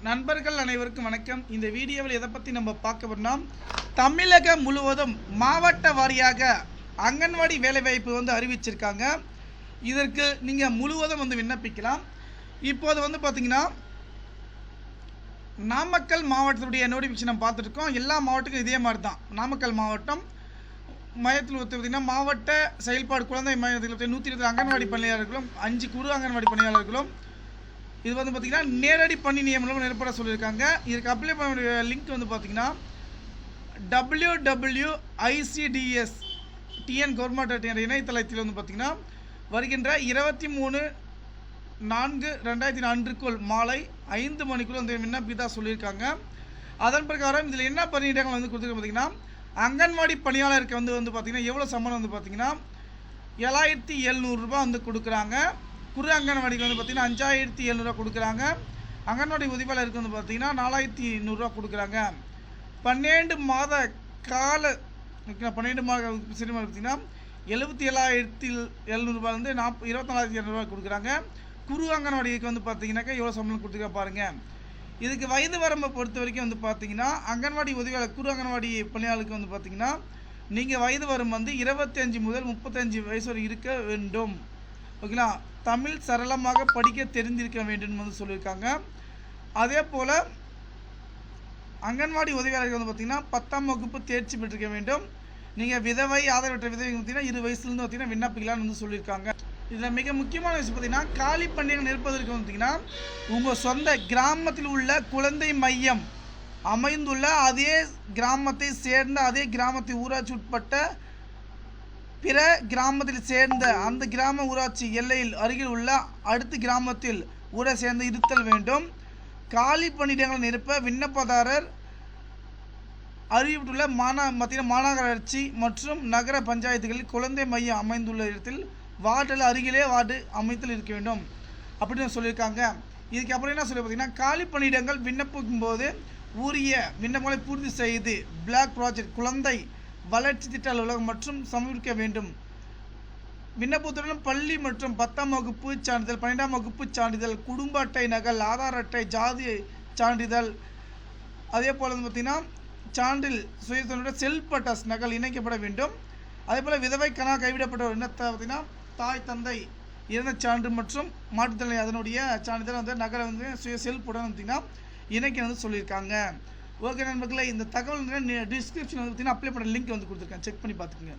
நண்பர்கள் அனைவருக்கும் வணக்கம். இந்த வீடியோவில் எதை பற்றி நம்ம பார்க்க போறோம், தமிழகம் முழுவதும் மாவட்ட வாரியாக அங்கன்வாடி வேலைவாய்ப்பு அறிவிச்சிருக்காங்க. இதற்கு நீங்கள் முழுவதும் விண்ணப்பிக்கலாம். இப்போது பார்த்தீங்கன்னா நாமக்கல் மாவட்டத்துடைய நோட்டிஃபிகேஷன் நம்ம பார்த்துருக்கோம். எல்லா மாவட்டத்துக்கும் இதே மாதிரி தான். நாமக்கல் மாவட்டம் மையத்தில் பார்த்தீங்கன்னா மாவட்ட செயல்பாடு குழந்தை மையத்தில் 120 அங்கன்வாடி பணியாளர்களும் 5 குறு அங்கன்வாடி பணியாளர்களும் இது பார்த்தீங்கன்னா நேரடி பணி நியமனம் ஏற்பட சொல்லியிருக்காங்க. இதுக்கு அப்ளை பண்ண லிங்க் பார்த்தீங்கன்னா www.icds TN கவர்மெண்ட் இணையதளத்தில் பார்த்தீங்கன்னா வருகின்ற 23/4/2004 மாலை 5 மணிக்குள்ள விண்ணப்பிதான் சொல்லியிருக்காங்க. அதன் பிரகாரம் இதில் என்ன பணியிடங்கள் கொடுத்துருக்க பார்த்தீங்கன்னா அங்கன்வாடி பணியாளருக்கு பார்த்தீங்கன்னா எவ்வளோ சம்பளம் பார்த்தீங்கன்னா 7700 ரூபா கொடுக்குறாங்க. குறு அங்கன்வாடிக்கு பார்த்தீங்கன்னா 5700 ரூபா கொடுக்குறாங்க. அங்கன்வாடி உதவியாளருக்கு பார்த்தீங்கன்னா 4100 ரூபா கொடுக்குறாங்க. 12 மாத கால 12 மாத சிறுமி பார்த்தீங்கன்னா 77,700 ரூபாயிலிருந்து 24,200 ரூபாய் கொடுக்குறாங்க. குறு அங்கன்வாடிக்கு பார்த்தீங்கன்னாக்கா எவ்வளோ சம்பளம் கொடுத்துருக்க பாருங்கள். இதுக்கு வயது வரம்பை பொறுத்த வரைக்கும் பார்த்தீங்கன்னா அங்கன்வாடி உதவியாளர் குறு அங்கன்வாடி பணியாளருக்கு பார்த்தீங்கன்னா நீங்கள் வயது வரம்பு 25 முதல் 35 வயசு வரை இருக்க வேண்டும். ஓகேங்களா, தமிழ் சரளமாக படிக்க தெரிந்திருக்க வேண்டும் சொல்லியிருக்காங்க. அதே போல் அங்கன்வாடி உதவியாளர்கள் பார்த்தீங்கன்னா 10ஆம் வகுப்பு தேர்ச்சி பெற்றிருக்க வேண்டும். நீங்கள் விதவை ஆதரவற்ற விதவை பார்த்தீங்கன்னா 20 வயசுலேருந்து பார்த்தீங்கன்னா விண்ணப்பிக்கலாம்னு சொல்லியிருக்காங்க. இதில் மிக முக்கியமான விஷயம் பார்த்தீங்கன்னா காலி பணியிடங்கள் நிற்பதற்கு பார்த்தீங்கன்னா உங்கள் சொந்த கிராமத்தில் உள்ள குழந்தை மையம் அமைந்துள்ள அதே கிராமத்தை சேர்ந்த அதே கிராமத்தை ஊராட்சி உட்பட்ட பிற கிராமத்தில் சேர்ந்த அந்த கிராம ஊராட்சி எல்லையில் அருகில் உள்ள அடுத்த கிராமத்தில் ஊரை சேர்ந்து இருத்தல் வேண்டும். காலி பணியிடங்கள் நிரப்ப விண்ணப்பதாரர் அறிவித்துள்ள மாநகராட்சி மற்றும் நகர பஞ்சாயத்துகளில் குழந்தை மையம் அமைந்துள்ள இடத்தில் வார்டில் அருகிலே வார்டு அமைத்தல் இருக்க வேண்டும் அப்படின்னு சொல்லியிருக்காங்க. இதுக்கு அப்புறம் என்ன சொல்லி பார்த்தீங்கன்னா காலி பணியிடங்கள் விண்ணப்பிக்கும் போது உரிய விண்ணப்பங்களை பூர்த்தி செய்து பிளாக் ப்ராஜெக்ட் குழந்தை வளர்ச்சி திட்ட அலுவலகம் மற்றும் சமர்ப்பிக்க வேண்டும். விண்ணப்பத்துடன் பள்ளி மற்றும் 10ஆம் வகுப்பு சான்றிதழ் 12ஆம் வகுப்பு சான்றிதழ் குடும்ப அட்டை நகல் ஆதார் அட்டை ஜாதி சான்றிதழ் அதே போல் பார்த்தீங்கன்னா சான்றில் சுயத்தனுடைய செல்ஃப் அட்டஸ் நகல் இணைக்கப்பட வேண்டும். அதே போல் விதவை கணா கைவிடப்பட்ட இனத்தை பார்த்தீங்கன்னா தாய் தந்தை இறந்த சான்று மற்றும் மாற்றுத்திறனாளி அதனுடைய சான்றிதழ் நகலை சுய செல்ஃபுடன் பார்த்தீங்கன்னா இணைக்க சொல்லியிருக்காங்க. ஓகே நண்பர்களே, இந்த தகவல் டிஸ்கிரிப்ஷன் பார்த்தீங்கன்னா அப்ளை பண்ண லிங்க் கொடுத்துருக்கேன், செக் பண்ணி பார்த்துக்குங்க.